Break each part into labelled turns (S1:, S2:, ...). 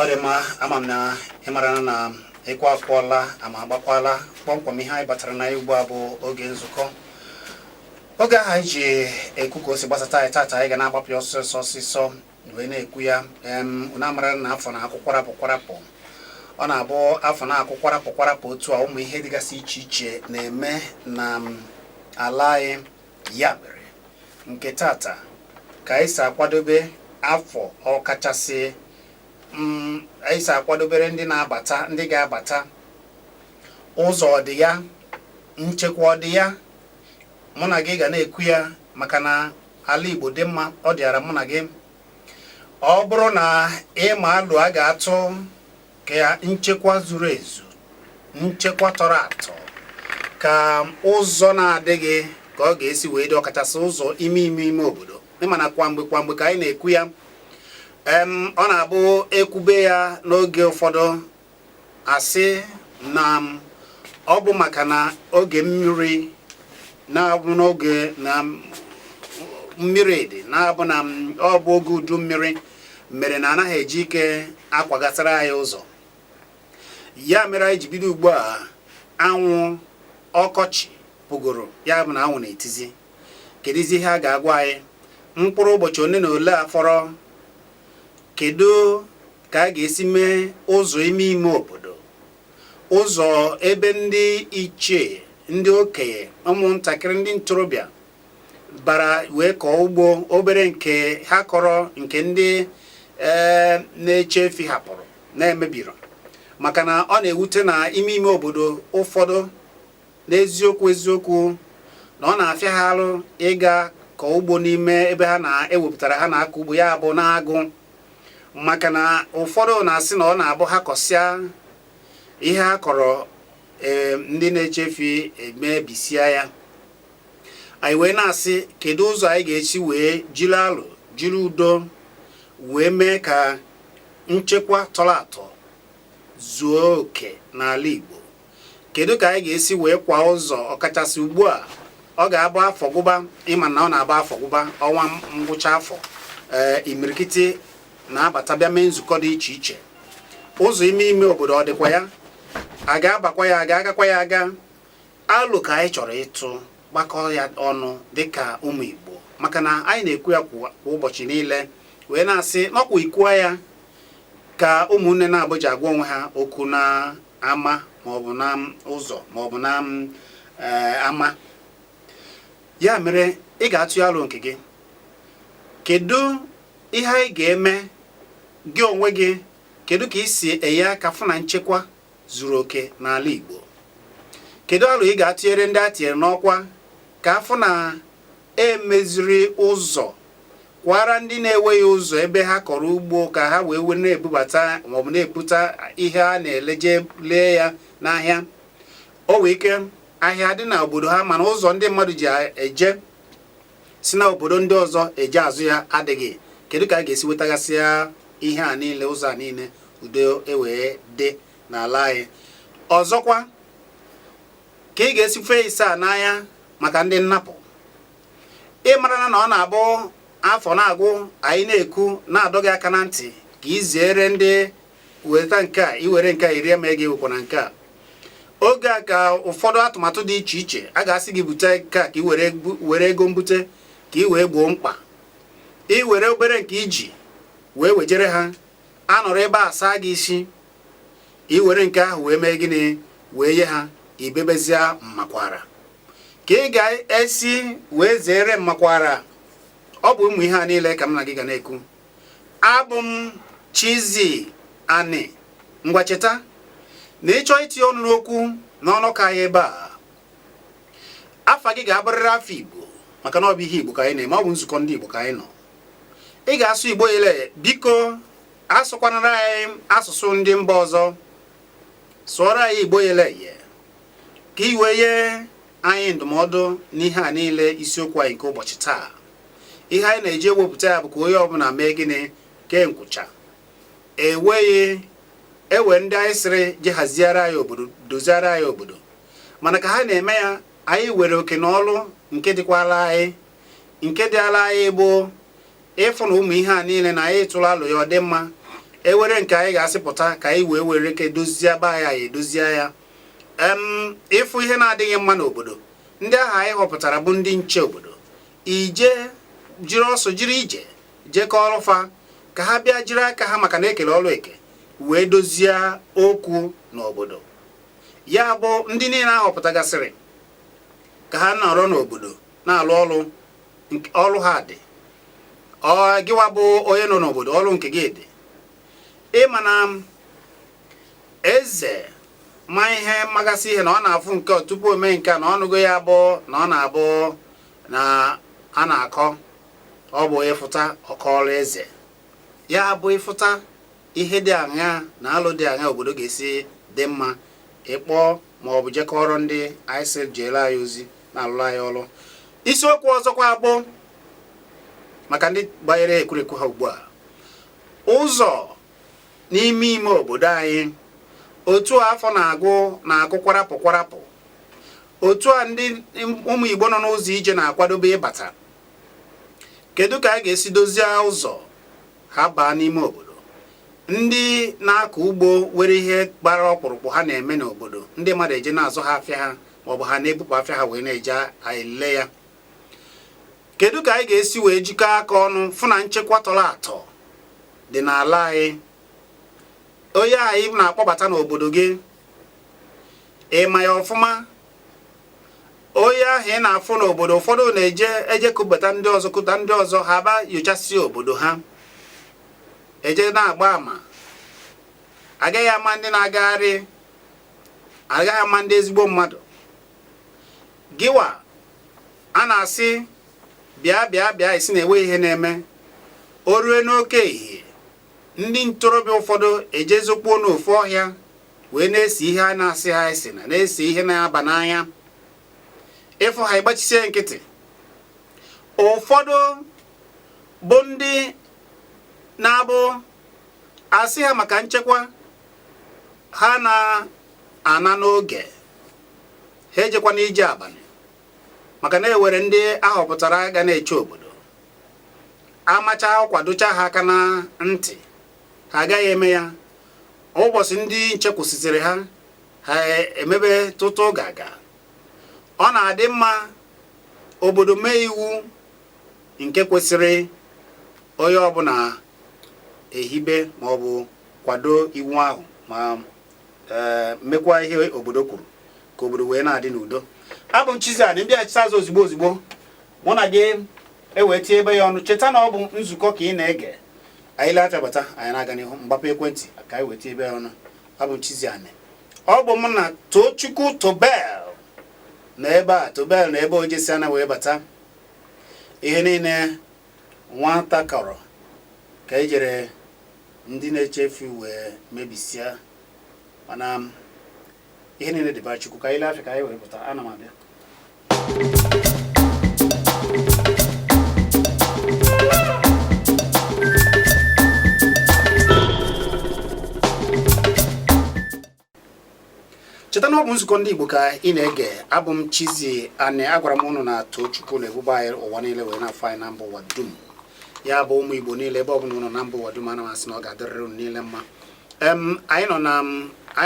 S1: Orema amamna ịmara na ịkwa akwụọla ama agbakwala kpọmkwem ihe anyị batara na ugbu a bụ oge nzukọ. Oge ahụ anyị ji ekwu ka o si gbasata anyị tata, anyị ga na-agbapụ ọsịsọ wee na-ekwu ya. Unu amara na afọ na akwụkwarapụ ọ na-abụ afọ na akwụkwarapụ otu a ụmụ ihe dịgasị iche iche na-eme na ala anyị. Ya mere nke tata ka anyị si akwadobe afọ ọkachasị anyị si akwadobere ndị na-abata, ndị ga-abata. Ụzọ ọ dị ya, nchekwa ọ dị ya, mụ na gị ga na-ekwu ya maka na ala Igbo dị mma. Ọ dịara mụ na gị. Ọ bụrụ na ịma alụ a ga-atụ ka nchekwa zuru ezu, nchekwa tọrọ atọ, ka ụzọ na-adịghị ka ọ ga-esi wee dị, ọkachasị ụzọ ime obodo. Ịma na kwa mgbe ka anyị na-ekwu ya. Ọ na-abụ ekwube ya n'oge ụfọdụ asị na ọ bụ maka na oge mmiri na-abụ n'oge na mmiri dị, na-abụ na ọ bụ oge udu mmiri mere na anaghị eji ike akwagasịra anyị ụzọ. Ya mere anyị ji bido ugbu a anwụ ọkọchị pụgoro, ya bụ na anwụ na-etizi. Kedụzi ihe a ga-agwa anyị mkpụrụ ụbọchị one na ole afọrọ? Kedu ka a ga-esi mee ụzọ ime obodo, ụzọ ebe ndị ichie, ndị okenye, ụmụntakịrị, ndị ntorobịa bara wee kọọ ugbo obere nke ha kọrọ, nke ndị na-eche efi hapụrụ na-emebiri. Maka na ọ na-ewute na ime obodo ụfọdụ n'eziokwu na ọ na-afịa ha arụ ịga kọọ ugbo n'ime ebe ha na-ewepụtara ha na-akọ ugbo, ya bụ na-agụ. Maka na ụfọdụ na-asị na ọ na-abụ ha kọsịa ihe ha kọrọ, ndị na-echefi emebisia ya. Anyị wee na-asị kedu ụzọ anyị ga-esi wee jiri alụ, jiri udo wee mee ka nchekwa tọrọ atọ zuo oke n'ala Igbo. Kedu ka anyị ga-esi wee kwa ụzọ, ọkachasị ugbu a ọ ga-abụ afọ gụba. Ịma na ọ na-abụ afọ gụba, ọnwa ngwụcha afọ, imirikiti na-abata bịa mee nzukọ dị iche iche. Ụzọ ime obodo ọ dịkwa ya? A ga-abakwa ya, a ga-agakwa ya aga? Alụ ka anyị chọrọ ịtụ, gbakọ ya ọnụ dịka ụmụ Igbo. Maka na anyị na-ekwu ya kwa ụbọchị niile, wee na-asị n'ọkwa ikwuwa ya ka ụmụnne na-abụji agwa onwe ha okwu na ama maọbụ na ụzọ maọbụ na ama. Ya mere ị ga-atụ ya alụ nke gị. Kedu ihe anyị ga-eme gị onwe gị? Kedu ka isi enye aka fụ na nchekwa zuru oke n'ala Igbo? Kedu alụ ị ga-atụnyere ndị a tinyere n'ọkwa ka afụ na emeziri ụzọ kwara ndị na-enweghị ụzọ ebe ha kọrọ ugbo, ka ha wee na-ebubata maọbụ na-epụta ihe a na-eleje lee ya n'ahịa. O wee ike ahịa dị na obodo ha, mana ụzọ ndị mmadụ ji eje si na obodo ndị ọzọ eje azụ ya adịghị. Kedu ka a ga-esi wetagasịa ihe a niile, ụzọ a niile, udo ewee dị n'ala anyị? Ọzọkwa ka ị ga-esi fee ise a n'anya maka ndị nnapụ. Ịmara na ọ na-abụ afọ na-agwụ, anyị na-ekwu na-adọghị aka na ntị ka iziere ndị weta nke a, iwere nke a iri eme gị wekwa na nke a. Oge a ka ụfọdụ atụmatụ dị iche iche a ga-asị gị bute nke a ka i were ego mbute ka i wee gboo mkpa. I were obere nke iji wee wejere ha, anọrọ ebe a saa gị isi, i were nke ahụ wee mee gịnị? Wee ye ha, ibebezia mmakwara. Ka ị ga-esi wee zere mmakwara. Ọ bụ ụmụ ihe a niile ka m na gị ga na-ekwu. Abụ m Chizzy Ani. Ngwa cheta na ịchọ itinye ọnụ n'okwu n'ọnụ ka anyị ebe a, afa gị ga-abụrịrị afọ Igbo, maka na ọ bụ ihe Igbo ka anyị na-eme, ọ bụ nzukọ ndị Igbo ka anyị nọ. Ị ga-asụ Igbo ile, biko asụkwanara anyị asụsụ ndị mba ọzọ, sụọrọ anyị Igbo ile ye, ka i wee nye anyị ndụmọdụ n'ihe a niile isiokwu anyị nke ụbọchị taa. Ihe anyị na-eji ewepụta ya bụ ka onye ọbụla mee gịnị? Kee nkwụcha. Ewe ndị anyị sịrị je haziere anyị obodo, doziere anyị obodo, mana ka ha na-eme ya, anyị were oke n'ọlụ nke dịkwala anyị, nke dị ala anyị bụ ịfụ na ụmụ ihe a niile na anyị tụrụ alụ ya ọ dị mma. ewere nke anyị ga-asịpụta ka anyị wee were ke dozie ba ya edozie ya. Ịfụ ihe na-adịghị mma n'obodo, ndị ahụ anyị họpụtara bụ ndị nche obodo, ije jiri ọsọ jiri ije jekọọ ọfa ka ha bịa jiri aka ha maka na ekele ọlụ eke wee dozie okwu n'obodo. Ya bụ ndị niile ahọpụtagasịrị ka ha nọrọ n'obodo na-alụ ọlụ ha dị. Gịwa bụ onye nọ n'obodo, ọlụ nke gị dị. Ịma na eze ma ihe mmagasị ihe na ọ na-afụ nke tupu o mee nke a na ọnụgo ya bụ na ọ na-abụ na a na-akọ ọ bụ ịfụta ọkọọlụ eze. Ya bụ ịfụta ihe dị aṅa na alụ dị aṅa obodo ga-esi dị mma, ịkpọ ma ọ bụ jekọrọ ndị anyị sị jeere anyị ozi na-alụrụ anyị ọrụ. Isiokwu ọzọkwa bụ maka ndị gbanyere ekwurekwu ha ugbu a, ụzọ n'ime ime obodo anyị. Otu afọ na-agụ na-akụ kwarapụ, otu a ndị ụmụ Igbo nọ n'ụzọ ije na-akwadobe ịbata. Kedu ka a ga-esi dozie ụzọ ha baa n'ime obodo? Ndị na-akọ ugbo were ihe gbara ọkpụrụkpụ ha na-eme n'obodo, ndị mmadụ eje na-azụ ha afịa ha maọbụ ha na-ebupụ afịa ha wee na-eje ele ya. Kedu ka anyị ga-esi wee jikọọ aka ọnụ fụ na nchekwa tọrọ atọ dị n'ala anyị? Onye anyị na-akpọbata n'obodo gị, ịma ya ọfụma. Onye ahụ ị na-afụ n'obodo, ụfọdụ na-eje kụbata ndị ọzọ kụta ndị ọzọ, ha ba nyochasị obodo ha, eje na-agba ama. Agaghị ama ndị na-agagharị, agaghị ama ndị ezigbo mmadụ. Gịwa a na-asị bịa isi na-enwe ihe na-eme, o rue n'oke ehihie ndị ntorobịa ụfọdụ ejezokpuo n'ofu ọhịa wee na-esi ihe a na-asị ha esi na-esi ihe na-aba n'anya. Ịfụ ha ịgbachisie nkịtị. Ụfọdụ bụ ndị na-abụ asị ha maka nchekwa, ha na-ana n'oge ha ejekwa n'ije abalị maka na ewere ndị ahọpụtara ga na-eche obodo. Amacha kwadocha ha aka na ntị, ha agaghị eme ya. Ụbọchị ndị nche kwụsịsịrị ha emebe tụtụ gaga. Ọ na-adị mma obodo mee iwu nke kwesịrị onye ọbụla ehibe ma ọ bụ kwado iwu ahụ ma mekwa ihe obodo kwuru ka obodo wee na-adị n'udo. Abụ m Chizzy ndị achịcha azụ ozugbo mụ na gị ewetie ebe ya ọnụ. Cheta na ọ bụ nzukọ ka ị na-ege. Anyị lafịabata anyị na-aga n'ihu mgbapụ ekwentị ka anyị wetie ebe ya ọnụ. Abụ m Chizzy. Ọ bụ mụ na Tochukwu Tobel na ebe a. Tobel na ebe Ojesi ana wee bata. Ihe niile nwata kọrọ ka e jere ndị na-echefu wee mebisia, mana ihe niile dịba Chukwu. Ka anyị lafịa ka anyị wee pụta. Ana m abịa. Cheta na ọ bụ nzukọ ndị Igbo ka ị na-ege. Abụ m Chizzy. Agwara m unu na Tochukwu na-ebube anyị ụwa niile wee na-afọ anyị na mba ụwa dum. Ya bụ ụmụ Igbo niile ebe ọ bụla unu na mba ụwa dum, ana m asị na ọ ga-adịrịrị unu niile mma. Anyị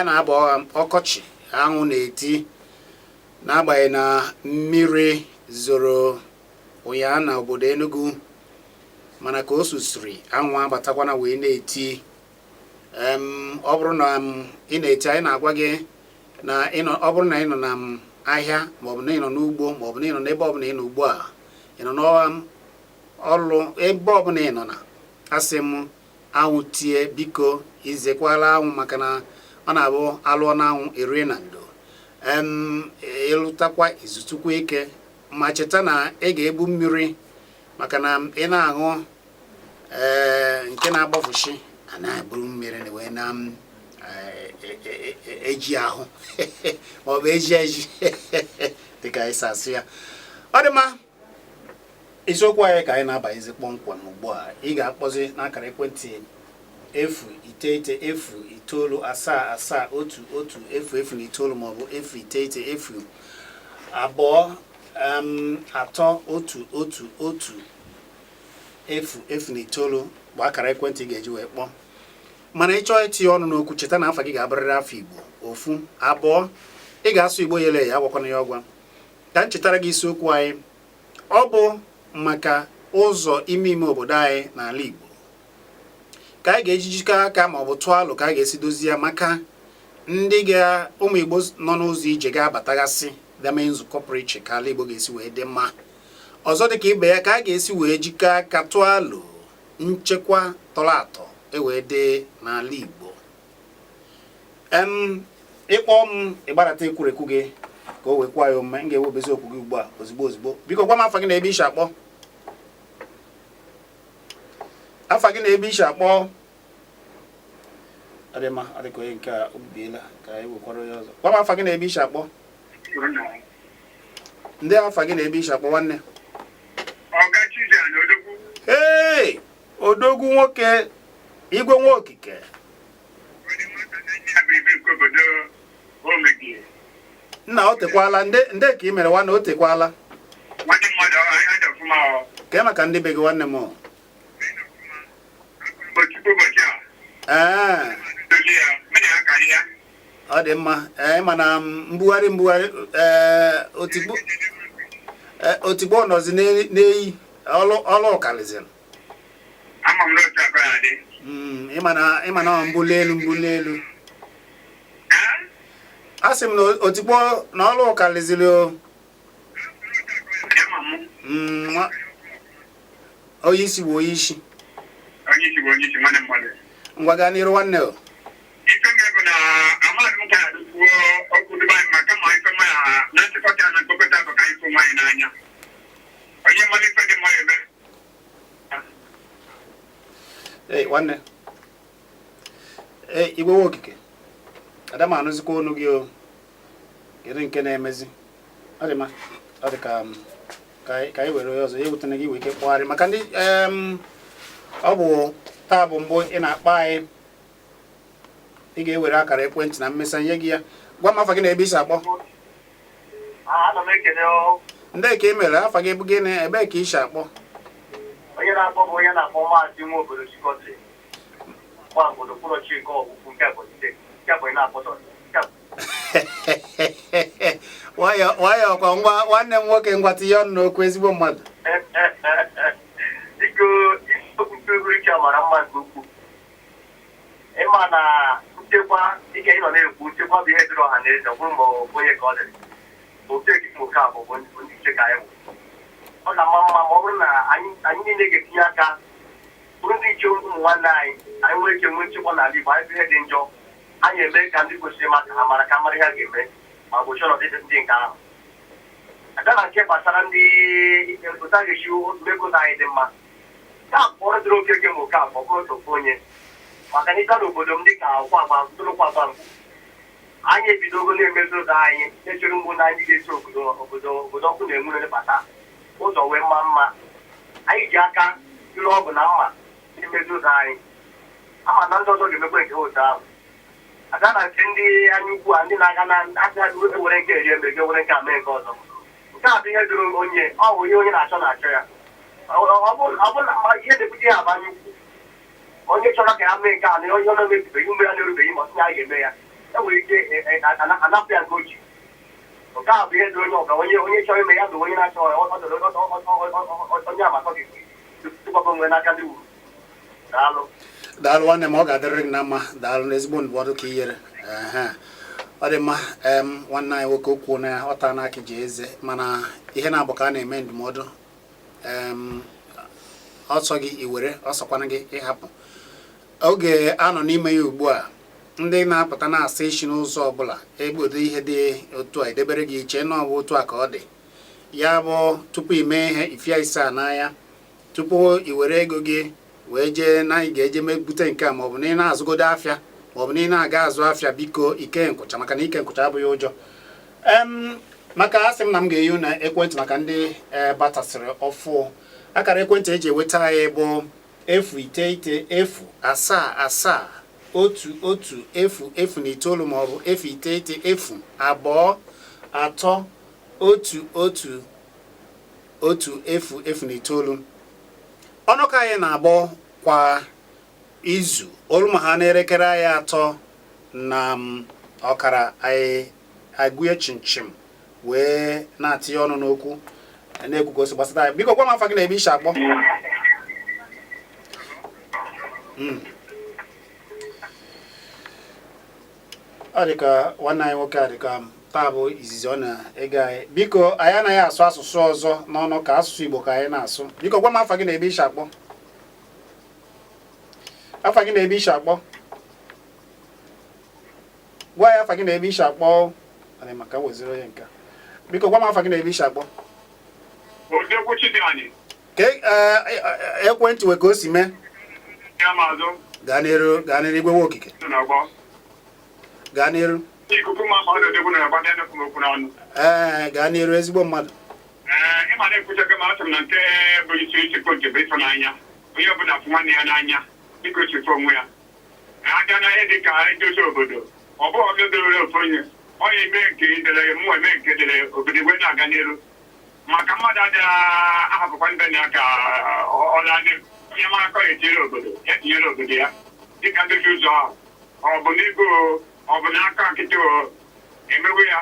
S1: na-aba ọkọchị, anwụ na-eti, n'agbanyeghị na mmiri zoro ụnyaahụ na obodo Enugu, mana ka o susiri anwụ abatakwana wee na-eti. Ọ bụrụ na ị na-eti, anyị na-agwa gị na ọ bụrụ na ị nọ na ahịa maọbụ na ị nọ n'ugbo maọbụ na ị nọ n'ebe ọbụla ị nọ ugbu a, ị nọ n'ọrụ ebe ọbụla ị nọ na, asị m anwụ tie, biko izekwala anwụ maka na ọ na-abụ alụọ na anwụ erie na ndo. Ịlụtakwa izutukwa ike, ma cheta na ị ga-ebu mmiri maka na ị na-aṅụ nke na-agbafushi a na-eburu mmiri na wee na eji ahụ maọbụ eji dịka anyị asị ya. Ọ dị mma, isiokwu anyị ka anyị na-abaghịzi kpọmkwem ugbu a. Ị ga-akpọzi n'akara ekwentị 09977711009 maọbụ 09022231109 bụ akara ekwentị ị ga-eji wee kpọọ. mana ịchọọ itinye ọnụ n'okwu cheta na afọ gị ga-abụrịrị afọ Igbo ofu abụọ ị ga-asụ Igbo yele ya agwakwana ya ọgwa ka m chetara gị isiokwu anyị ọ bụ maka ụzọ ime obodo anyị n'ala Igbo ka anyị ga-eji jikọ aka ma ọ bụ tụọ alụ ka anyị ga-esi dozie ya maka ndị ụmụ Igbo nọ n'ụzọ ije ga-abatagasị bịa mee nzukọ pụrụ iche ka ala Igbo ga-esi wee dị mma ọzọ dị ka ibe ya ka a ga-esi wee jikọ aka tụọ alụ nchekwa tọrọ atọ ewee dị n'ala Igbo ịkpọ m ịgbarata ekwurekwu gị ka o wekwa ya omume m ga-ewebezi okwu gị ugbu a ozugbo biko gwa m afa gị na ebe isi akpọ afa gị na ebe isi akpọ adịma adịka onye nke a obibiela ka anyị wekwara ya ọzọ gwa m afa gị na ebe isi akpọ ndị afa gị na ebe isi akpọ nwanne ee odogwu nwoke igwe nwa okike nna o tekwala ndị ka ị mere nwanne o tekwala ka maka ndị be gị nwanne m ọ dị mma mana mbugharị otigbo nọzi n'eyi ọlụ ọkaliziri ịma na mbuli elu a sị m na otigbo na ọlụ ọkaliziri onye isi bụ onye isi ngwa gaa n'iru nwanne o nwanne igwe nwa okike ada m anụzikwa ọnụ gị o kedu nke na-emezi ọ dị mma ọ dị ka anyị were ya ọzọ ya ewutena gị wee ike kpọgharị maka ndị ọ bụ taa bụ mbụ ị na-akpọ anyị ị ga-ewere akara ekwentị na mmesa nye gị ya gwa m afa gị na ebe isi akpọ ndị ka ị mere afa gị bụ gịnị ebe ka isi akpọ
S2: onye na-akpọ bụ onye na-akpọ maazị nwa obodo Chikọtị gba obodo kwụrụ Chika ọgwụkwụ nke Ebonyi na-akpọtọ
S1: nwayọ ọkwa ngwa nwanne m nwoke ngwata ihe ọnụ n'okwu ezigbo mmadụ
S2: biko isiokwu egwu ike mara mma nke ukwuu ịma na nchekwa dịka ị nọ na-ekwu nchekwa bụ ihe dịrị ọha na eze ọ bụrụ ma onye ka ọ dịrị oke ekike abụ bụ ndị nche ka anyị bụ ọ na-ama mma ma ọ bụrụ na anyị niile ga-etinye aka bụrụ ndị iche ụmụ nwanne anyị nwere ike nwee nchekwa n'ala Igbo anyị bụ ihe dị njọ anyị eme ka ndị kwesịrị maka ha mara ka mara ihe ha ga-eme ma gbochi ọnọdụ ndị nke ahụ aga na nke gbasara ndị ụta ga-esi otu ego na anyị dị mma ka akpọrọ dịrị oke eke ma oke afọ bụrụ otu onye maka na ịta n'obodo m dị ka ụkwagba mgbu anyị ebidogo na-emezu ụzọ anyị echere mgbu na anyị ga-esi obodo ọkụ na-enwu na-ebata ụzọ wee mma anyị ji aka ịlụ ọgụ na mma na-emezu ụzọ anyị ama na ndị ọzọ ga-emekwa nke otu ahụ aga na nke ndị anya ukwu a ndị na-aga na ewere nke eri ebe ga-ewere nke ame nke ọzọ nke a bụ ihe dịrị onye ọ bụ ihe onye na-achọ ya ọ bụ na ihe dịpụta ya bụ anya ukwu onye chọrọ ka ya mee nke a na onye ọ na-emebibeghị mgbe ya na-erubeghị ma ọsị ya ga-eme ya enwere ike anapụ ya nke oji nke a bụ ihe dị onye ọbụla onye chọrọ ime ya bụ onye na-achọ onye agbata gị tụkwaba onwe n'aka ndị wuru
S1: daalụ nwanne m ọ ga-adịrị gị na mma daalụ n'ezigbo ndụmọdụ ka i nyere ọ dị mma nwanne anyị nwoke okwu na ọta n'aka ji eze mana ihe na-abụ ka a na-eme ndụmọdụ ọsọ gị iwere ọsọkwana gị ịhapụ oge anọ n'ime ya ugbu a ndị na-apụta na-asa isi n'ụzọ ọbụla egbodo ihe dị otu a edebere gị iche na ọ bụ otu a ka ọ dị ya bụ tupu ime ihe ifia ise a n'anya tupu i were ego gị wee jee na anyị ga-eje megbute nke a maọbụ na ị na-azụgodo afịa maọbụ na ị na-aga azụ afịa biko ike nkwụcha maka na ike nkwụcha abụghị ụjọ maka asị m na m ga-eyi na ekwentị maka ndị batasịrị ọfụ akara ekwentị eji eweta anyị bụ 09901 maọbụ 09913310109 ọnụka anyị na-abọ kwa izu olu ma ha na-elekere anyị atọ na ọkara anyị agụnye chinchim wee na-atinye ọnụ n'okwu na-ekwu ka o si gbasata anyị. Biko gwa m afa gị na ebe isi akpọ. Ọ dị ka nwanne anyị nwoke a dị ka taa bụ izizi ọ na-ege anyị. Biko anyị anaghị asụ asụsụ ọzọ n'ọnụ ka asụsụ Igbo ka anyị na-asụ. Biko gwa m afa gị na ebe isi akpọ. Afa gị na ebe isi akpọ. Gwa ya afa gị na ebe isi akpọ. Anyị maka weziri onye nke. Biko gwa m afa gị na ebe isi akpọ. Ekwentị wee ka o si mee. Gaa n'iru igwe nwa okike. Gaa n'iru. Gaa n'iru ezigbo mmadụ.
S3: Ịma na-ekwuchaga ma achọrọ na nke bụ isi kote bụ ịtụnanya onye ọbụla fụ nwanne ya n'anya dịka o chefu onwe ya aga na ihe dịka edozi obodo ọ bụghị ọdodoro ofu onye onye eme nke idere mụ eme nke dere obodo wee na-aga n'iru maka mmadụ adịghị ahapụkwa ndị na ka ọla onye mara akọ etinyere obodo ya tinyere obodo ya dịka ndozi ụzọ ahụ ọ bụ n'ego ọ bụ n'aka nkịtị emewe ya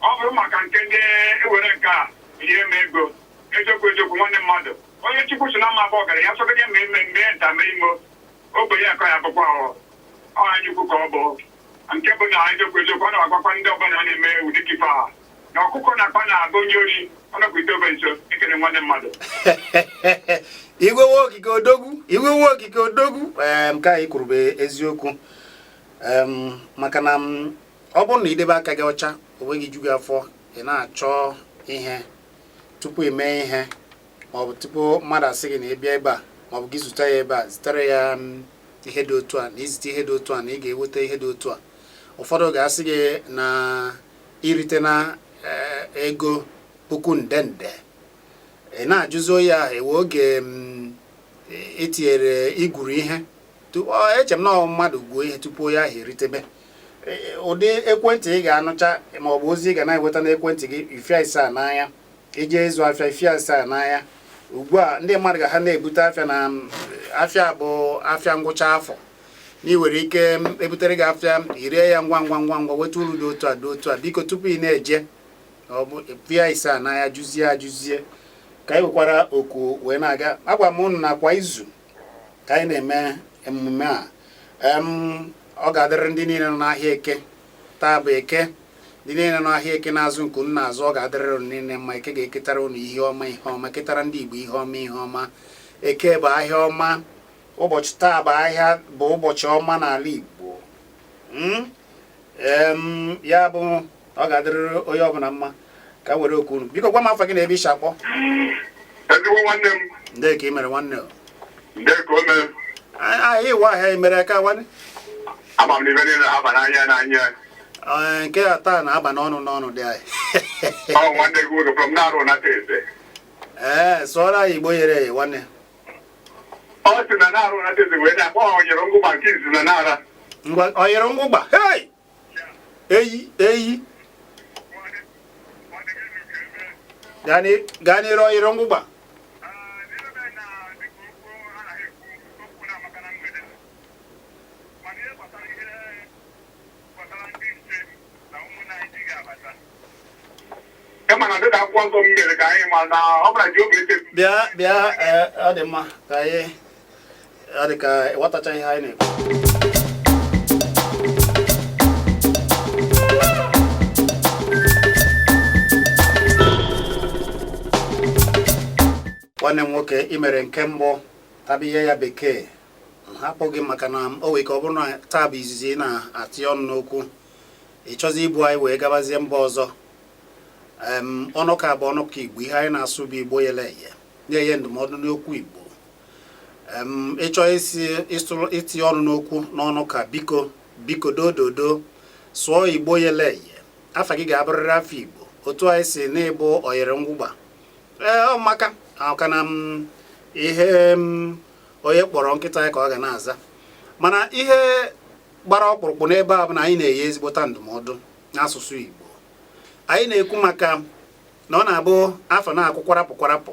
S3: ọ bụrụ maka nke ndị ewere nke a ihe ma ego eziokwu nwanne mmadụ onye Chukwu so na mma abụọ gara ya sọgide mmemme nta mee imo ogbenye akọ ya bụkwa ọha Chukwu ka ọ bụ nke bụ na eziokwu ọ na-agwakwa ndị ọbụla na-eme ụdị kife a na ọkụkọ na-akpa na-abụ onye ori ọ nakwute obe nso ekele nwanne mmadụ.
S1: Igwe nwa okike odogwu nke anyị kwuru bụ eziokwu maka na ọ bụrụ na idebe aka gị ọcha o nweghị ju gị afọ ị na-achọ ihe tupu ime ihe maọbụ tupu mmadụ asị gị na ịbịa ebe a maọbụ gị zụta ya ebe a zitere ya ihe dị otu a na izite ihe dị otu a na ị ga-eweta ihe dị otu a ụfọdụ ga-asị gị na irite na ego puku nde ị na-ajụzi oyi ahụ ewe oge etinyere igwuru ihe eche m na mmadụ gwuo ihe tupu onye ahụ eritebe ụdị ekwentị ị ga-anụcha maọbụ ozi ị ga na-enweta n'ekwentị gị ifia isaa n'anya ije ịzụ afịa ifia isaa n'anya ugbu a ndị mmadụ ga ha na-ebute afịa na afịa bụ afịa ngwụcha afọ na ị nwere ike ebutere gị afịa irie ya ngwa weta uru dị otu a biko tupu ị na-eje ọ bụ ifia isaa n'anya jụzie ka anyị nwekwara oku wee na-aga. Agwa m unu na kwa izu ka anyị na-eme emume a ọ ga-adịrị ndị niile nọ n'ahịa Eke. Taa bụ Eke. Ndị niile nọ n'ahịa Eke na-azụ nke unu na-azụ ọ ga-adịrị unu niile mma. Eke ga-eketara unu ihe ọma ketara ndị Igbo ihe ọma. Eke bụ ahịa ọma. Ụbọchị taa bụ ahịa bụ ụbọchị ọma n'ala Igbo. Ya bụ ọ ga-adịrị onye ọbụla mma ka were okwu unu. Biko gwa m afa gị na ebe isi akpọ.
S3: Ezigbo nwanne m.
S1: Ndị ka ị mere nwanne o.
S3: Ndị ka o mere.
S1: Anyị iwe ahịa mere ka nwanne.
S3: Ama m n'ibe niile aba n'anya.
S1: Nke a taa na-aba n'ọnụ dị anyị.
S3: Ọ nwanne gị nwoke from na-arụ nata eze.
S1: Sụọrọ anyị Igbo yere ya nwanne.
S3: Ọ sị na na-arụ nata eze wee na-akpọ onyere ngwụgba nke izu na nara.
S1: Onyere ngwụgba eyi gaa n'iru oyere ngwụgba. Bịa ọ dị mma ka anyị ọ dị ka ịghọtacha ihe anyị na-ekwu. Nwanne m nwoke ị mere nke mbụ tabiye ya bekee hapụ gị maka na o nwere ka ọ bụrụ na taa bụ izizi na-atị ọnụ n'okwu ị chọzi ibu anyị wee gabazie mba ọzọ. Ọnụka bụ ọnụka Igbo ihe anyị na-asụ bụ Igbo yele eye na-enye ndụmọdụ n'okwu Igbo. Ịchọ itinye ọnụ n'okwu n'ọnụka biko dododo sụọ Igbo yele eye afa gị ga-abụrịrị afọ Igbo otu anyị si na-ịbụ oyere ngwụgba. Ọmaka na ihe onye kpọrọ nkịta ya ka ọ ga na-aza mana ihe gbara ọkpụrụkpụ n'ebe a bụ na anyị na-enye ezigbota ndụmọdụ n'asụsụ Igbo. Anyị na-ekwu maka na ọ na-abụ afọ na-akwụ kwarapụ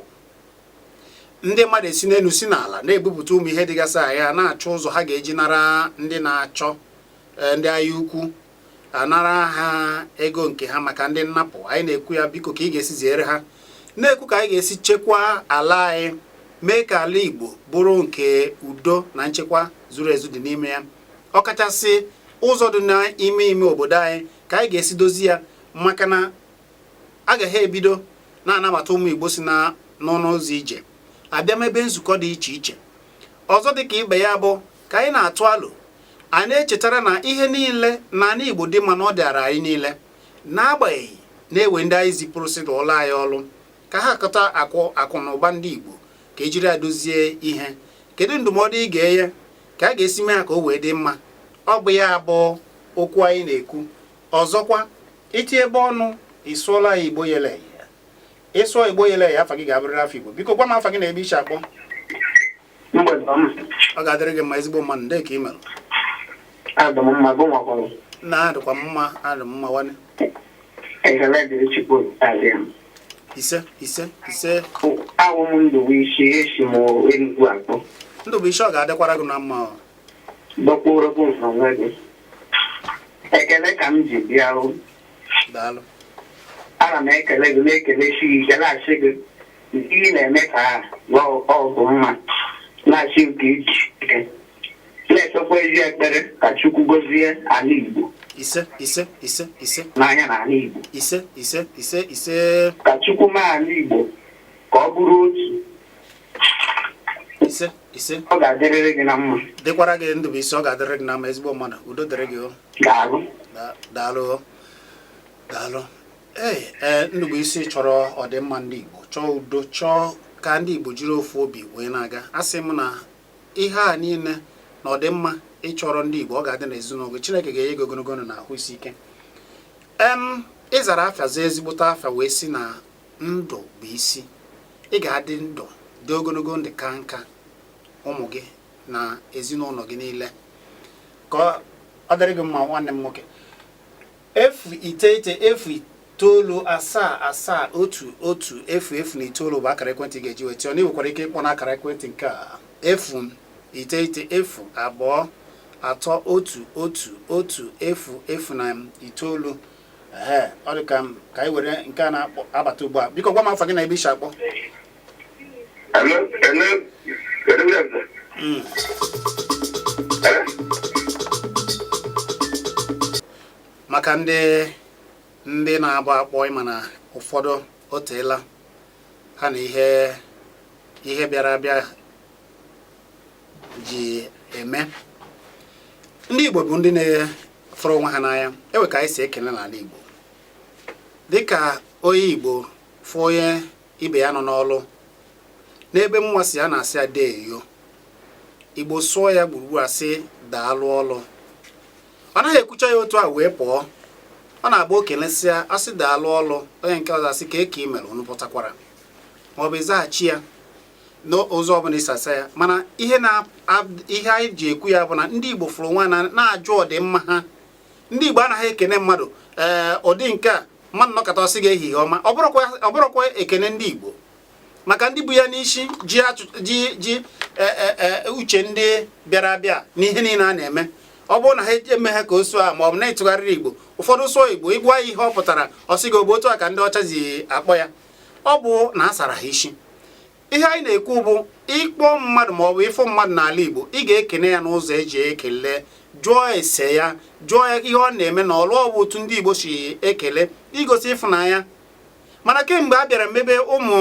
S1: ndị mmadụ esi n'elu si n'ala na-ebupụta ụmụ ihe dịgasị ya na-achọ ụzọ ha ga-eji nara ndị na-achọ ndị agha ukwu anara ha ego nke ha maka ndị nnapụ. Anyị na-ekwu ya biko ka ị ga-esi ziere ha, na-ekwu ka anyị ga-esi chekwaa ala anyị, mee ka ala Igbo bụrụ nke udo na nchekwa zuru ezu dị n'ime ya, ọkachasị ụzọ dị n'ime ime obodo anyị ka anyị ga-esi dozi ya, maka na agaghị ebido na-anabata ụmụ Igbo si n'ọnụ ụzọ ije abịa mebe nzukọ dị iche iche. Ọzọ dị ka ibe ya bụ ka anyị na-atụ alụ, anyị na-echetara na ihe niile na ala Igbo dị mma na ọ dịara anyị niile, n'agbanyeghị na-ewe ndị anyị zipụrụ si n'ụlọ anyị ọrụ ka ha kọta akụ na ụba ndị Igbo ka ejiri adozie ihe. Kedu ndụmọdụ ị ga-enye ka a ga-esi mee ka o wee dị mma? Ọ bụ ya bụ okwu anyị na-ekwu. Ọzọkwa, iti ebe ọnụ ịsụọla ya Igbo yele ya, ịsụọ Igbo yele ya afa gị ga-abụrịrị afọ Igbo. Biko gwa m afa gị na ebe iche akpọ. Ọ ga-adịrị gị mma ezigbo mmadụ. Ndị ka ị mere na-adịkwa mma, adị mma nwanne. ise Ndụbụisi ọ ga-adịkwara gị na mma.
S4: Ekele ka m ji bịa.
S1: Daalụ.
S4: Ana m ekele gị, na-ekelesi gị, kelaghachi gị nke ị na-eme ka ọ bụ mma, na-achị nke iji na-ekpekwa ezi ekpere ka Chukwu gozie ala Igbo.
S1: Ise
S4: n'anya na ala Igbo.
S1: Ise
S4: ka Chukwu mee ala Igbo ka ọ bụrụ otu.
S1: Ise
S4: ọ ga-adịrịrị gị na mma.
S1: Dịkwara gị Ndụbụisi, ọ ga-adịrị gị na mma ezigbo mmadụ. Udo dịrị gị. Daalụ. Ndụbụisi chọrọ ọdịmma ndị Igbo, chọọ udo, chọọ ka ndị Igbo jiri ofu obi wee na-aga. Asị m na ihe a niile na ọdịmma ịchọrọ ndị Igbo ọ ga-adị n'ezinụlọ. Chineke ga-enye gị ogologo na ahụ isi ike. Ịzara afịa zaa ezigbote afịa wee si na ndụ bụ isi. Ị ga-adị ndụ dị ogologo ndị ka nka ụmụ gị na ezinụlọ gị niile, ka ọ dịrị gị mma nwanne m nwoke. 09977011009 bụ akara ekwentị ga-eji weta. Ọ na-enwekwara ike ịkpọ n'akara ekwentị nke a 09032111009. Ọ dị ka anyị were nke a na-abata ugbu a. Biko gwa m afa gị na ebe isi akpọ. Maka ndị na-agba akpọ ịma na ụfọdụ o teela ha na ihe bịara abịa ji eme. Ndị Igbo bụ ndị na-efọrọ onwe ha n'anya. Ewe ka anyị si ekele n'ala Igbo dịka onye Igbo fụ onye ibe ya nọ n'ọlụ n'ebe mwa si ya na-asị adeyo, Igbo sụọ ya gburugburu asị daalụ ọlụ. Ọ naghị ekwucha ya otu a wee pụọ. Ọ na-agba okelesịa asị daalụ ọlụ, onye nke ọzọ asị ka eke imere unu pụtakwara, maọbụ ịzaghachi ya n'ụzọ ọbụla ịsasa ya. Mana ihe anyị ji ekwu ya bụ na ndị Igbo fụrụ nwa na-ajụ ọdịmma ha. Ndị Igbo anaghị ekene mmadụ ụdị nke a mmadụ nọkọta ọsị ga ehihie ọma. Ọ bụrụkwa ekene ndị Igbo, maka ndị bụ ya n'isi ji uche ndị bịara abịa n'ihe niile a na-eme. Ọ bụrụ na ha eme ha ka o so a ma ọ bụ na-etụgharịrị Igbo, ụfọdụ sụọ Igbo ịgwa ihe ọ pụtara ọsị ga otu a ka ndị ọcha zi akpọ ya. Ọ bụ na a sara ha isi. Ihe anyị na-ekwu bụ ịkpọ mmadụ ma ọ bụ ịfụ mmadụ n'ala Igbo, ị ga-ekene ya n'ụzọ eji ekele, jụọ ese ya, jụọ ya ihe ọ na-eme na ọlụ ọ bụ otu ndị Igbo si ekele, igosi ịfụnanya. Mana kemgbe a bịara mmebe ụmụ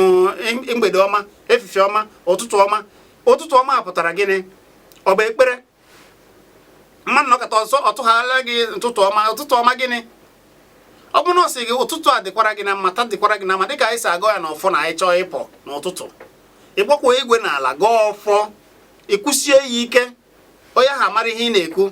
S1: mgbede ọma, efifie ọma, ụtụtụ ọma pụtara gịnị? Ọ bụ ekpere. Mmadụ nọkọta ọzọ ọtụghala gị ụtụtụ ọma gịnị? Ọ bụ na ọ sị gị ụtụtụ a dịkwara gị na mma, taa dịkwara gị na mma, dịka anyị si agụ ya n'ọfọ na anyị chọọ ịpụ n'ụtụtụ. Ịgbakwa igwe n'ala gọọ ọfọ, ịkwụsie ya ike, onye ha amara ihe ị na-ekwu.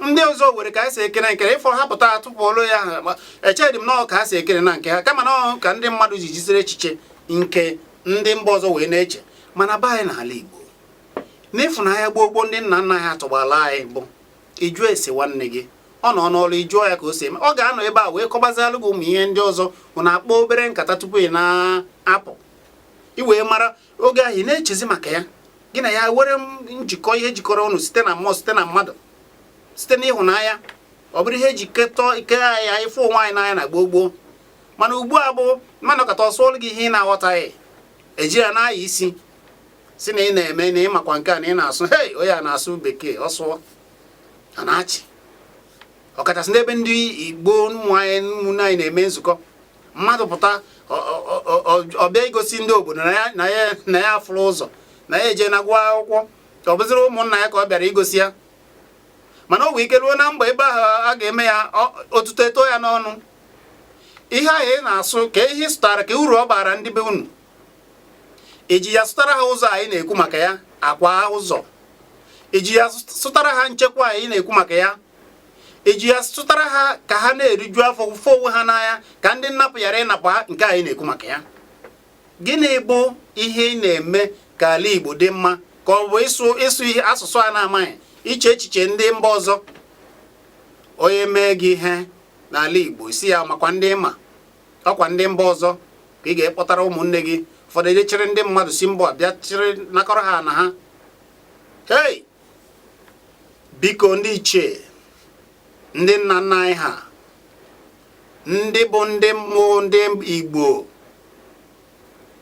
S1: Ndị ọzọ were ka anyị si ekene nkere ịfọ ha pụta atụpụ olu ya. Echedị m na ọ ka ha si ekene na nke ha, kama na ka ndị mmadụ ji jizere echiche nke ndị mba ọzọ wee na-eche. Mana be anyị n'ala Igbo n'ịfụnanya gboo ndị nna nna anyị atụgbala anyị bụ ịjụ ese nwanne gị. Ọ nọ n'ọlụ ịjụọ ya ka o si eme. Ọ ga-anọ ebe a wee kọbazalụ gị ụmụ ihe ndị ọzọ, ụ na-akpọ obere nkata tupu ị na-apụ. iwee mara oge ahụ ị na-echezi maka ya gị na ya were njikọ ihe jikọrọ ọnụ site na mmụọ site na mmadụ site n'ịhụnanya ọ bụrụ ihe ejikọtọ ike ya ịfụ onwe anyị n'anya na gboo mana ugbu a bụ mmadụ kata ọsụọlụ gị ihe ị na-aghọtaghị eji ya n'anya isi si na ị na-eme na ịmakwa nke a na ị na-asụ hei onye a na-asụ bekee ọsụọ a na-achị ọkachasị n'ebe ndị Igbo ụmụnne anyị na-eme nzukọ mmadụ pụta ọbịa igosi ndị obodo na ya afụrụ ụzọ na ya eje na gụọ akwụkwọ ọ bụziri ụmụnna ya ka ọ bịara igosi ya mana ọ nwee ike ruo na mgbe ebe ahụ a ga-eme ya otuto eto ya n'ọnụ ihe ahụ ị na-asụ ka ihe zụtara ka uru ọ bara ndị be unu iji ya zụtara ha ụzọ anyị na-ekwu maka ya akwa ụzọ iji ya zụtara ha nchekwa anyị na-ekwu maka ya iji ya zụtara ha ka ha na-eriju afọ ụfọ onwe ha n'anya ka ndị nnapụ ghara ịnapụ ha nke anyị na-ekwu maka ya gịnị bụ ihe ị na-eme ka ala Igbo dị mma ka ọ bụ ịsụ ihe asụsụ a na-amaghị iche echiche ndị mba ọzọ onye mee gị ihe n'ala Igbo isi ya makwa ndị ma ọkwa ndị mba ọzọ ka ị ga-ekpọtara ụmụnne gị ụfọdụ ejechiri ndị mmadụ si mba bịa chịrị nakọrọ ha na ha hei biko ndị ichie ndị nna nna anyị ha ndị bụ ndị mmụọ ndị Igbo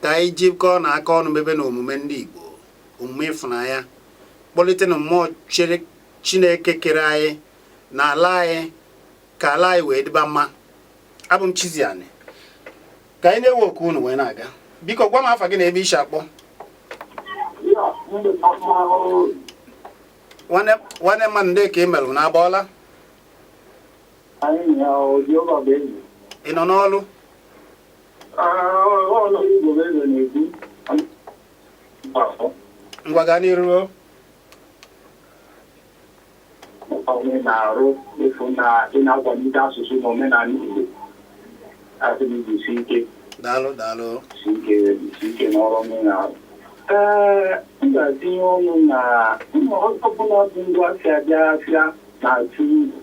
S1: ka anyị jikọọ na aka ọnụ mebe na omume ndị Igbo omume ịfụnanya kpọlite na mmụọ Chineke kere anyị na ala anyị ka ala anyị wee dịba mma abụ m Chiziani ka anyị na-ewe oku unu wee na-aga biko gwa m afa gị na ebe isi akpọ nwanne mmadụ ndị ka ị merụ na abọọla ị nọ n'ọlụ ngwa gaa n'iru
S4: na-arụ efu na ị na-akwalite asụsụ na omenala Igbo asịrị ike
S1: daalụ
S4: si ike n'ọrụ omenala m ga-atinye ọnụ na ọbụla bụ ngwa si abịa na-atụ uru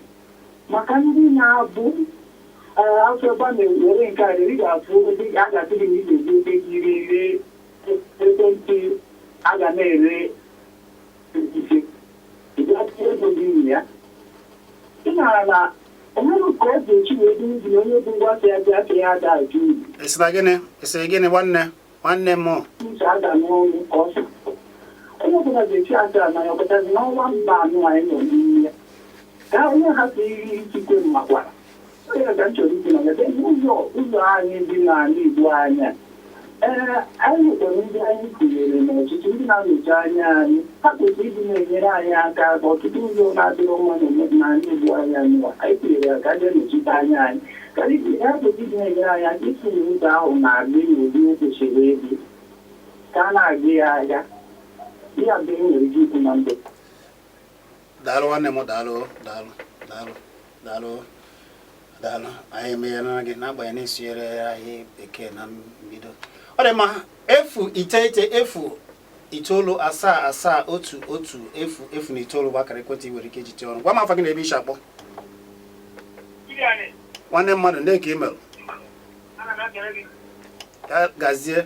S4: maka ndị na-abụ afọ ebe a na-ewere nke a ị ga-afụ a ga-atụ gị na ị ga-eji obe iri ire ekwentị a ga na-ere ise ego gị ya ị mara na onwere ka ọ ga-echi wee dị ubi na onye bụ ngwa si abịa ka ya ada ajụ uru
S1: esiri gịnị nwanne m
S4: uche ada n'ọnụ ka ọ onye ọbụla ga-echi ada na ya ọkọtazi n'ọnwa mba anụ anyị nọ n'ime ya ka onye hapụ iri ikikwe mmakwara onye ka m chọrọ ikwu na ya ụzọ anyị dị n'ala Igbo anya anyị nwetara ndị anyị kụnyere n'ọtụtụ ndị na-anọchi anya anyị ha kwesịrị ịdị na-enyere anyị aka ka ọtụtụ ụzọ na-adịrọ mma n'ala Igbo anyị anụwa anyị kụnyere ya ka a ga-anọchite anya anyị karịa ha kwesịrị ịdị na-enyere anyị aka itinye ụzọ ahụ na-adị n'ụdị o kwesịrị ịdị ka a na-agị ya agha ihe abụọ nwere ike ikwu na ndụ
S1: daalụ nwanne m daalụ anyị emeghara gị n'agbanyeghị na-esonyere anyị bekee na mbido ọ dị mma 09977111009 bụ akara ekwentị nwere ike ijite ọrụ gwa m afa gị na ebe isi akpọ nwanne mmadụ ndị ka ị merụ gazie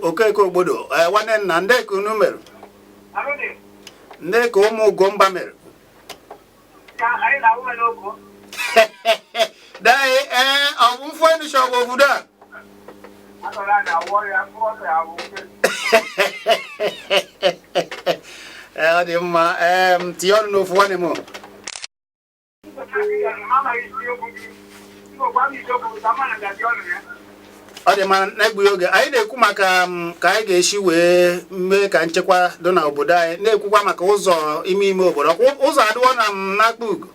S1: okeke ogbodo nwanne nna ndị ka unu merụ ndị ka ụmụ Ugomba mere daghị ọ bụ mfu enusha ọ bụ obodo a ọ dị mma tinye ọnụ n'ofu nwanne m ọ dị mma na-egbughị oge anyị na-ekwu maka ka anyị ga-esi wee mee ka nchekwa dị na obodo anyị na-ekwukwa maka ụzọ ime obodo ụzọ adịwo na n'akpa ugo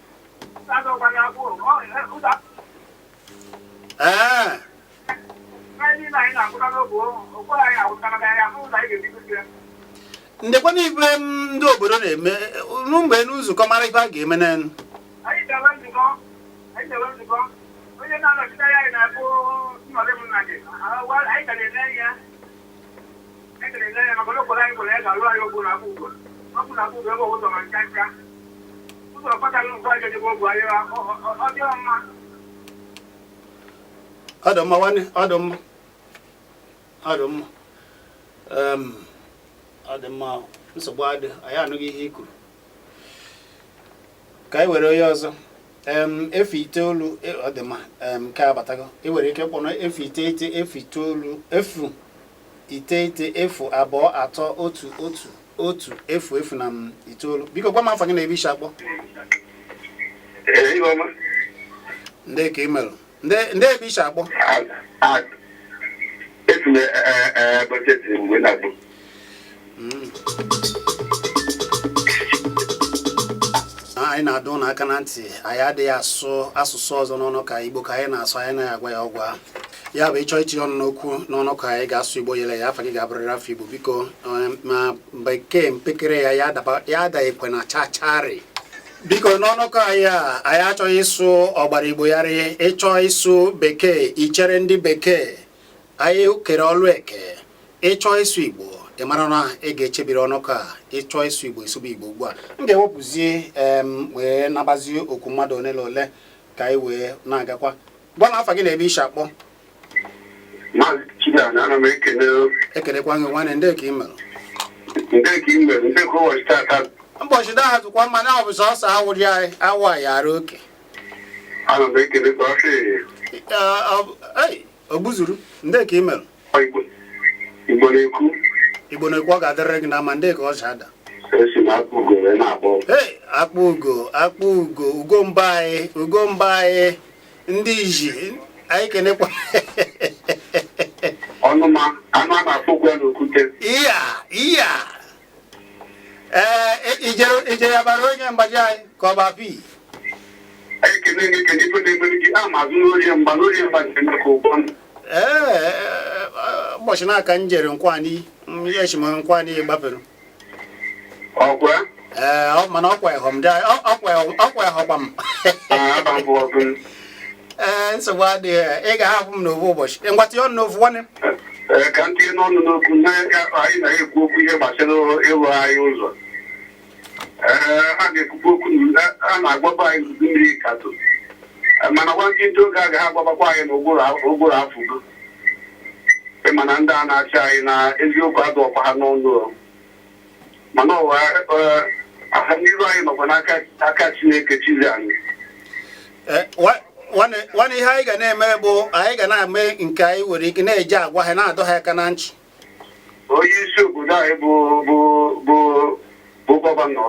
S1: ndekwana ibe ndị obodo na-eme mgbe n'ụzụkọ mara ibe a ga-eme n'elu onye na-anọchite ya anyị na-abụ nnọdụ m nna gị anyị ka na-ele ya maka na obodo anyị gwere ya ga-alụ anyị ogbu na abụ ugbo ebe ụzọ ma ncha ncha ụzọ kpataghị nkwa jejebe ogbu anyị ọ dịọ mma ọdụmma nwanne ọdụmma ọdụmma nsogbu adị anyị anụghị ihe i kwuru ka anyị were onye ọzọ efu itoolu ọdịmma nke abatago ị nwere ike kpọrọ efu iteghete efu itoolu efu iteghete efu abụọ atọ otu efu na itoolu biko gwa m afọ gị na ebe isi akpọ ndị ka ị merụ ndị ebe isi akpọ anyị na-adụ n'aka na ntị anyị adịghị asụ asụsụ ọzọ n'ọnụ ka Igbo ka anyị na-asụ anyị na-agwa ya ọgwa ya bụ ịchọ itinye ọnụ n'okwu n'ọnụ ka anyị ga-asụ Igbo yele ya afọ gị ga-abụrịrị afọ Igbo biko ma bekee mpekere ya adaghịkwe na chacharị biko n'ọnụ ka anyị achọghị ịsụ ọgbara Igbo yarị ịchọ ịsụ bekee ichere ndị bekee anyị kere ọlụ eke ịchọ ịsụ Igbo ị mara na ị ga-echebiri ọnụ ka ịchọ ịsụ Igbo ịsụba Igbo ugbu a m ga-ewepụzie wee nabazie okwu mmadụ ole na ole ka anyị wee na-agakwa gwa na afa gị na ebe isi akpọ ekelekwa gị nwanne ndị ka ị mere ụbọchị da hazụkwa mma na ọ bụ sọsọ awụrị anyị awụ anyị ara oke ogbuzuru ndị ka ị mere Igbo na-ekwu ọ ga-adịrị gị na ama ndị ka ọ si ada akpụ ugo mba anyị ndị iji anyị kenekwa iya ije ya bara onye mgbaji anyị ka ọ ba pi ụbọchị n'aka m jere nkwani echim nkwani gbapere mana ọkwa ịhọgba m nsogbu adịghị ị ga-ahapụ m n'ofu ụbọchị ngwata ọnụ n'ofu nwanne
S5: ka m tinye n'ọnụ n'okwu anyị na-ekwu okwu ihe gbasara ịlụ anyị ụzọ a ga-ekwukwu okwu a na-agbaba anyị mmiri katọ mana gwa ndị oge a ga ha agbabakwa anyị n'ụgbụrụ afụgo mana ndị a na-achị anyị na eziokwu adụ ọkwa ha n'ọnụ mana ọwa n'iru anyị nọkwa n'aka Chineke chizi anyị
S1: nwanne ihe anyị ga na-eme bụ anyị ga na-eme nke anyị nwere ike na-eji agwa ha na-adọ ha aka na nchi
S5: onye isi obodo anyị bụ gọvanọ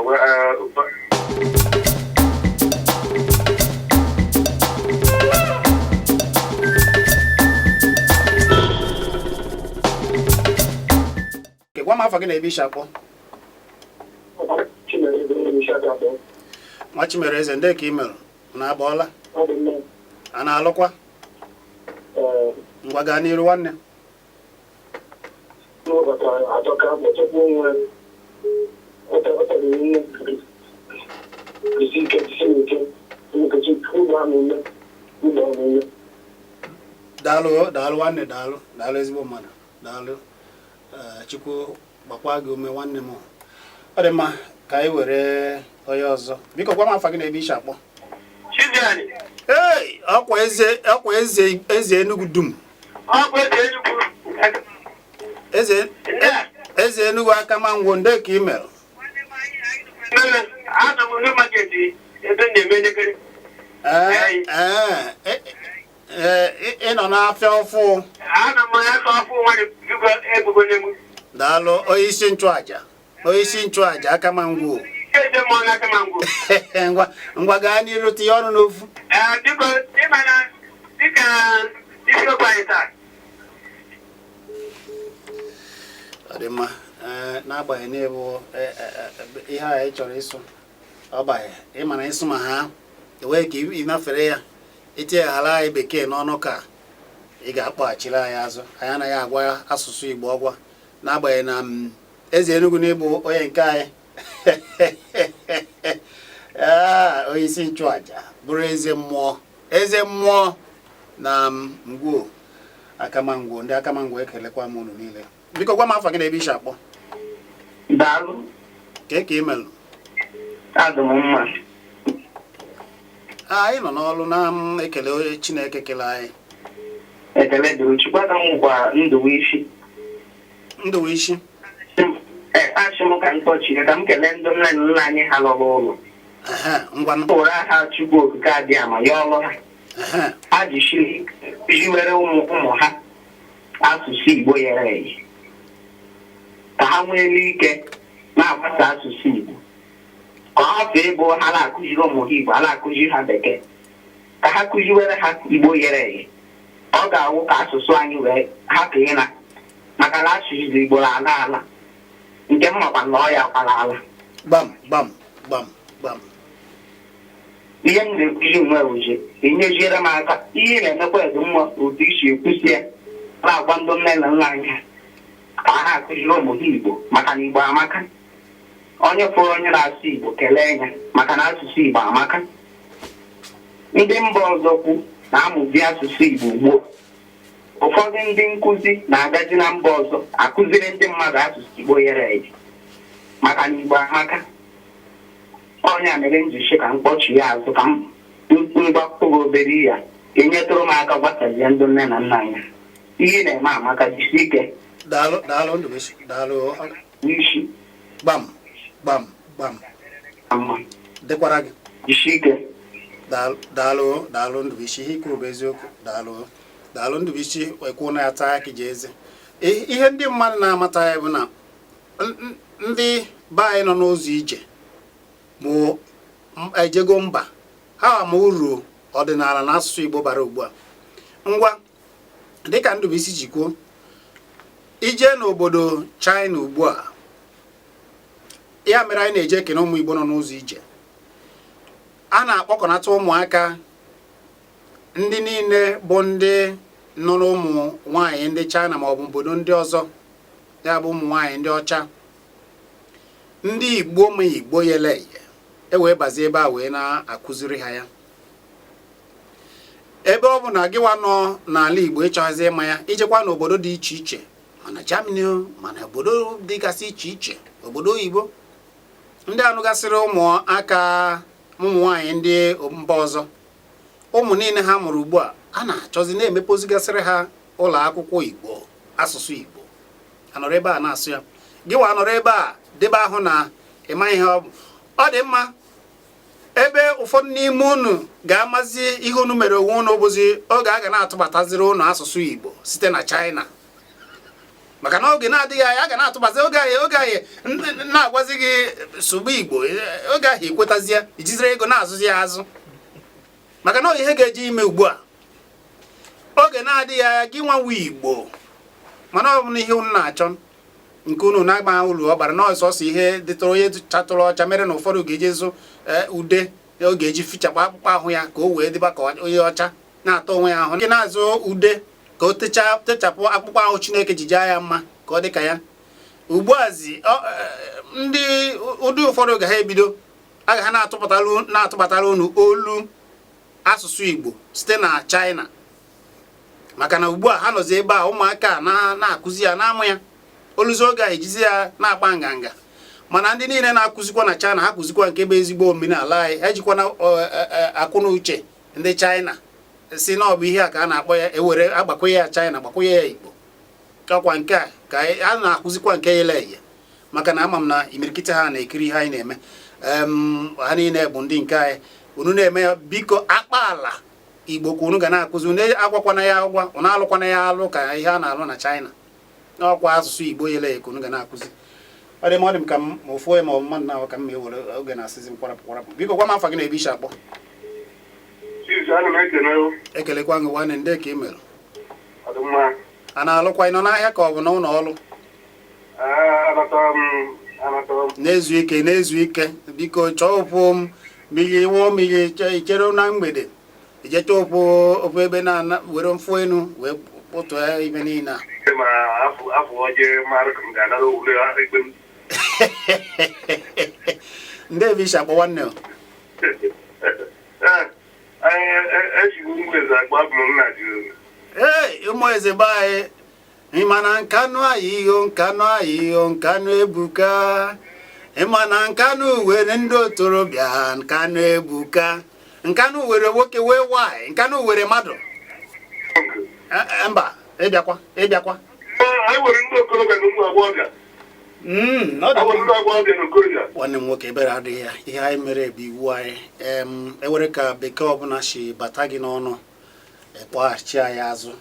S1: gwa m afọ gị na ebe isi akpọ nwa Chimereze ndị ka ị mere na abọọla a na-alụkwa ngwa gaa n'iru nwanne daalụ nwanne daalụ ezigbo mmadụ daalụ Chukwu gbakwa gị ume nwanne m ọ dị mma ka anyị were onye ọzọ biko gwa m afa gị na ebe isi akpọ ọkwa eze Enugu dum eze Enugu aka ma ngwo ndị ka ị mere ị nọ n'afịa ọfụ daalụ onye isi nchụaja aka ma ngwo ngwa gaa n'iru tinye ọnụ n'ofu ọ dị mma n'agbanyeghị n'ebu ihe a ị chọrọ ịsụ ọ baghị ịma na ịsụ ma ha enweghị ka ị nafere ya itinyeghara anyị bekee n'ọnụ ka ị ga-akpọghachiri anyị azụ anyị anaghị agwa asụsụ Igbo ọgwa n'agbanyeghị na eze Enugu n'ịbụ onye nke anyị onye isi nchụaja bụrụ eze mmụọ na ngwo akamangwo ndị akamangwo ekelekwa m unu niile biko gwa m afọ gị na ebe isi akpọ
S4: daalụ
S1: ka ị melụ
S4: adụ m mma
S1: anyị nọ n'ọrụ na ekele Chineke kele anyị
S4: ekele dịrị Chukwu aka m nkwa
S1: Ndụwisi
S4: achị m ka mkpọchiri ka m kelee ndị nne na nna anyị ha lọrọ ụlọ
S1: ngwanụ
S4: ụrụ aha Chukwu okike adị ama ya ọlụ ha ha jiwere ụmụ ha asụsụ Igbo yere eye ka ha nwee ike na-agbasa asụsụ Igbo ka ọ hapụ ịbụ ha na-akụziri ụmụ ha Igbo ha na-akụziri ha bekee ka ha kụziwere ha Igbo yere eye ọ ga-awụ ka asụsụ anyị wee hapụ ịna maka na asụsụ Igbo na-ala ala nke mmakwa na ọ ya kwala ala
S1: gbam
S4: ihe m na-ekwuzi nwe uche enyeziere m aka ihe na-emekwa edu mma otu isi ekwusi ya na-agwa ndị nne na nna anyị ka ha akụziri ụmụ ha Igbo maka na Igbo amaka onye fụrụ onye na-asụ Igbo kelee ya maka na asụsụ Igbo amaka ndị mba ọzọ kwu na-amụzi asụsụ Igbo ugbu ụfọdụ ndị nkụzi na-agazi na mba ọzọ akụziri ndị mmadụ asụsụ Igbo yere eye maka na Igbo amaka onye a mere njichi ka mkpọchi ya azụ ka m mgbapụrụ obere ya enyetụrụ m aka gwasazie ndị nne na nna ya ihe na-eme amaka jisi ike
S1: daalụ Ndụbụisi daalụ
S4: n'isi
S1: gbam dịkwara gị
S4: jisi ike
S1: daalụ Ndụbụisi ihe ikwu bụ eziokwu daalụ Ndụbụisi ekwu na ya taa ka ji eze ihe ndị mmadụ na-amata ya bụ na ndị be anyị nọ n'ụzọ ije bụ ejego mba ha ama uru ọdịnala na asụsụ Igbo bara ugbu a ngwa dịka Ndụbụisi ji kwuo ije n'obodo China ugbu a ya mere anyị na-eje ekene ụmụ Igbo nọ n'ụzọ ije a na-akpọkọnata ụmụaka ndị niile bụ ndị nọ n'ụmụ nwaanyị ndị China ma ọ bụ obodo ndị ọzọ ya bụ ụmụ nwaanyị ndị ọcha ndị Igbo ma Igbo yele eye wee bazie ebe a wee na-akụziri ha ya ebe ọ bụ na gịwa nọ n'ala Igbo ịchọghazi ịma ya ijekwa n'obodo dị iche iche mana Germany mana obodo dịgasị iche iche obodo oyibo ndị anụgasịrị ụmụaka ụmụ nwaanyị ndị mba ọzọ ụmụ niile ha mụrụ ugbu a na-achọzi na-emepozigasịrị ha ụlọ akwụkwọ Igbo asụsụ Igbo anọrọ ebe a na-asụ ya gịwa anọrọ ebe a debe ahụ na ịma ihe ọ dị mma ebe ụfọdụ n'ime unu ga-amazi ihe unu mere onwe unu bụzi oge a ga na-atụbataziri unu asụsụ Igbo site na China maka na oge na-adịghị anya a ga na-atụbazi oge ahụ na-agwazi gị sụgbu Igbo oge ahụ ekwetazie ijiziri ego na-azụzi ya azụ maka na ihe ga-eji ime ugbu a oge na-adịghị anya gị nwanwe Igbo mana ọ bụ na ihe unu na-achọ nke unu na-agba uru ọ bara n'ọsọsọ ihe dịtụrụ onye chatụrụ ọcha mere na ụfọdụ ga-eji zụ ude ọ ga-eji fichapụ akpụkpọ ahụ ya ka o wee dịba ka onye ọcha na-atọ onwe ya ahụ nke na-azụ ude ka o techapụ akpụkpọ ahụ Chineke ji jaa ya mma ka ọ dị ka ya ugbuazi ndị ụdị ụfọdụ ga ha ebido aga ha na-atụbatara unu olu asụsụ Igbo site na China maka na ugbu a ha nọzi ebe a ụmụaka na-akụzi ya na-amụ ya oluzi oge a ejizi ya na-agba nganga mana ndị niile na-akụzikwa na China ha kụzikwa nke bụ ezigbo omenala anyị ejikwa na akụ na uche ndị China si na ọ bụ ihe a ka a na-akpọ ya ewere agbakwe ya China gbakwe ya Igbo ọkwa nke a ka a na-akụzikwa nke yele eye maka na ama m na imirikiti ha na-ekiri ihe anyị na-eme ha niile bụ ndị nke anyị unu na-eme ya biko akpa ala Igbo ka unu ga na-akụzi unu agwakwana ya ụgwa unu alụkwana ya alụ ka ihe a na-alụ na China ọkwa asụsụ Igbo yele eye ka unu ga na-akụzi ọ dị m ka m ma ofu ma ọ mmadụ na ka m ewere oge na-asịzi m kwarapụ biko gwa m afa gị na ebe isi akpọ ekelekwa gị nwanne ndị ka ị mere a na-alụkwa ị nọ n'ahịa ka ọ bụ na ụlọ ọrụ na-ezu ike biko chọọ ụfụ m mmiri wụọ mmiri ichere na mgbede ijecha ofu ebe na were mfụ enu wee kpụtụ ibe niile ndị ebe isi akpọ nwanne ụmụ eze be anyị ịma na nkanụ nkanụ ebuka ịma na nkanụ were ndị otorobịa nkanụ ebuka nkanụ were nwoke wee nwanyị nkanụ were mmadụ mba ịbịakwa
S5: anyị nwere ndị okorobịa na ụmụ agbọghọbịa
S1: nwanne m nwoke ebere adịghị ya ihe anyị mere bụ iwu anyị ewere ka bekee ọbụla si bata gị n'ọnụ ekpọghachi anyị azụ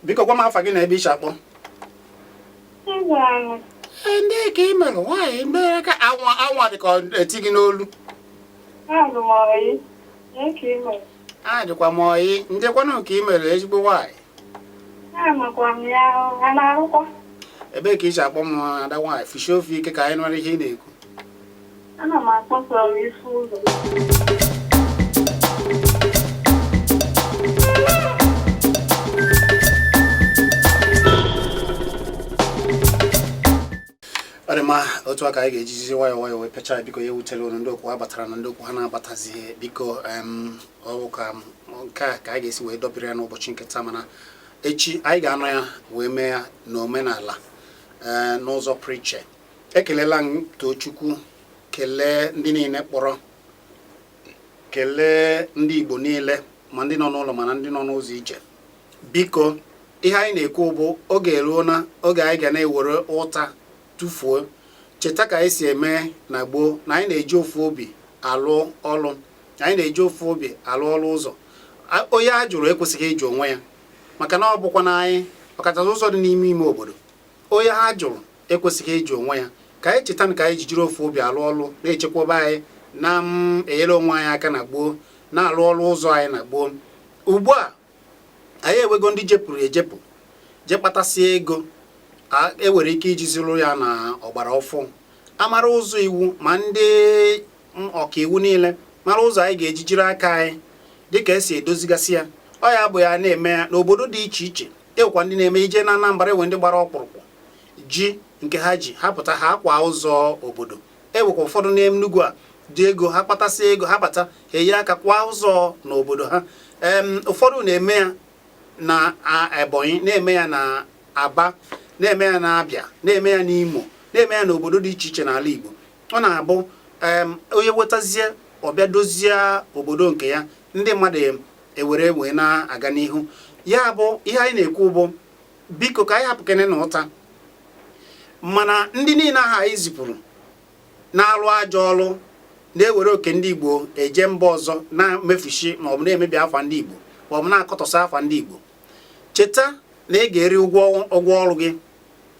S1: biko gwa m afa gị na ebe iche akpọ ndị ka ị mere nwaanyị mere ka anwa dị ka eti gị n'olu adịkwa m oyi ndekwanụ ka ị mere ezigbo nwaanyị ebe ka ị ji akpọ m ada nwaanyị fishi ofe ike ka anyị nụrụ ihe ị na-ekwu
S6: ana m akpọsọrọ isi ụzọ
S1: ọ dị mma otu aka anyị ga-ejizi nwayọọ nwayọọ wee pecha biko ya ewutela unu ndị okwu ha batara na ndị okwu ha na-abatazi biko ọ ka nke a ka anyị ga-esi wee dobere ya n'ụbọchị nke taa mana echi anyị ga-anọ ya wee mee ya n'omenala n'ụzọ priche ekelela m Tochukwu kelee ndị niile kpọrọ kelee ndị Igbo niile ma ndị nọ n'ụlọ mana ndị nọ n'ụzọ ije biko ihe anyị na-ekwu bụ oge eruo na oge anyị ga na-ewere ụta tụfuo cheta ka anyị si eme na gboo na anyị na-eji ofu obi alụ ọlụ anyị na-eji ofu obi alụ ọlụ ụzọ onye a jụrụ ekwesịghị ịjụ onwe ya maka na ọ bụkwa na anyị ọkachasị ụzọ dị n'ime ime obodo onye ha jụrụ ekwesịghị ịjụ onwe ya ka anyị cheta ka anyị jiri ofu obi alụ ọlụ na-echekwaba anyị na-enyere onwe anyị aka na gboo na-alụ ọlụ ụzọ anyị na gboo ugbu a anyị ewego ndị jepụrụ ejepụ je kpatasịa ego enwere ike iji zụrụ ya na ọgbara ọfụ amara ụzọ iwu ma ndị ọkaiwu niile mara ụzọ anyị ga-eji jiri aka anyị dịka esi edozigasị ya ọ ya bụ ya na-eme ya n'obodo dị iche iche ewekwa ndị na-eme ije na Anambra ewe ndị gbara ọkpụrụkpụ ji nke ha ji ha pụta ha akwa ụzọ obodo ewekwa ụfọdụ n'Enugu a dị ego ha kpatasị ego ha bata ha eyi aka kwa ụzọ n'obodo ha ụfọdụ na-eme ya na Ebonyi na-eme ya na Aba na-eme ya na Abịa na-eme ya n'Imo na-eme ya n'obodo dị iche iche n'ala Igbo ọ na-abụ onye wetazie ọbịa dozie obodo nke ya ndị mmadụ ewere wee na-aga n'ihu ya bụ ihe anyị na-ekwu bụ biko ka anyị hapụ kene na ụta mana ndị niile ahụ anyị zipụrụ na-alụ ajọ ọlụ na-ewere oke ndị Igbo eje mba ọzọ na-emefushi maọbụ na-emebi afa ndị Igbo maọbụ na-akọtọsị afa ndị Igbo cheta na ị ga-eri ụgwọ ọrụ gị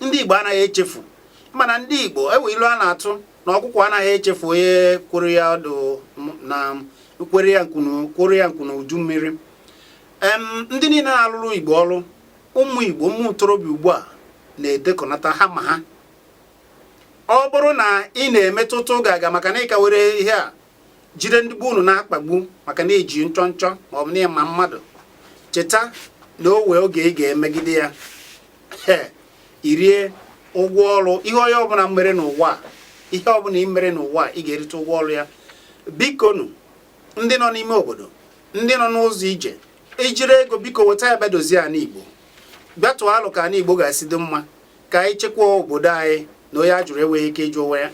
S1: ndị Igbo anaghị echefu mana ndị Igbo ewe ilu a na-atụ na ọkụkọ anaghị echefu onye kwere ya ọdụ na kwere ya nku na uju mmiri ndị niile na-alụrụ Igbo ọrụ ụmụ Igbo ụmụ ntorobịa ugbu a na-edekọnata ha ma ha ọ bụrụ na ị na-emetụta oge aga maka na ịka were ihe a jide ndị bụ unu na-akpagbu maka na eji nchọ maọbụ na ịma mmadụ cheta na o wee oge ị ga-emegide ya irie ụgwọ ọrụ ihe onye ọbụla mere n'ụwa ihe ọbụla ị mere n'ụwa ị ga-erite ụgwọ ọrụ ya bikonu ndị nọ n'ime obodo ndị nọ n'ụzọ ije ijiri ego biko weta ya bịa dozie ana Igbo bịa tụọ alụ ka ana Igbo ga-esi dị mma ka anyị chekwaa obodo anyị na onye ajụrụ enweghị ike ịjụ onwe ya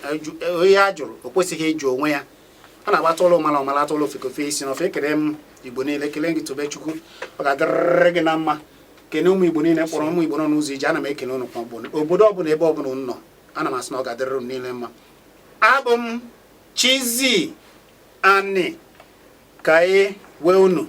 S1: onye ajụrụ o kwesịghị ịjụ onwe ya ọ na-agbata ụlọ mara ọmalata ụlọ ofekofe isi na ofe ekele m Igbo niile kelee gị Tobechukwu ọ ga-adịrịrị gị na mma kene ụmụ Igbo niile kpọrọ ụmụ Igbo nọ n'ụzọ ije ana m ekele ụnụ kwa obodo ọbụla ebe ọbụla ụnụ nọ ana m asị na ọ ga-adịrịrị ụnụ niile mma abụ m Chizzy Ani ka anyị wee unu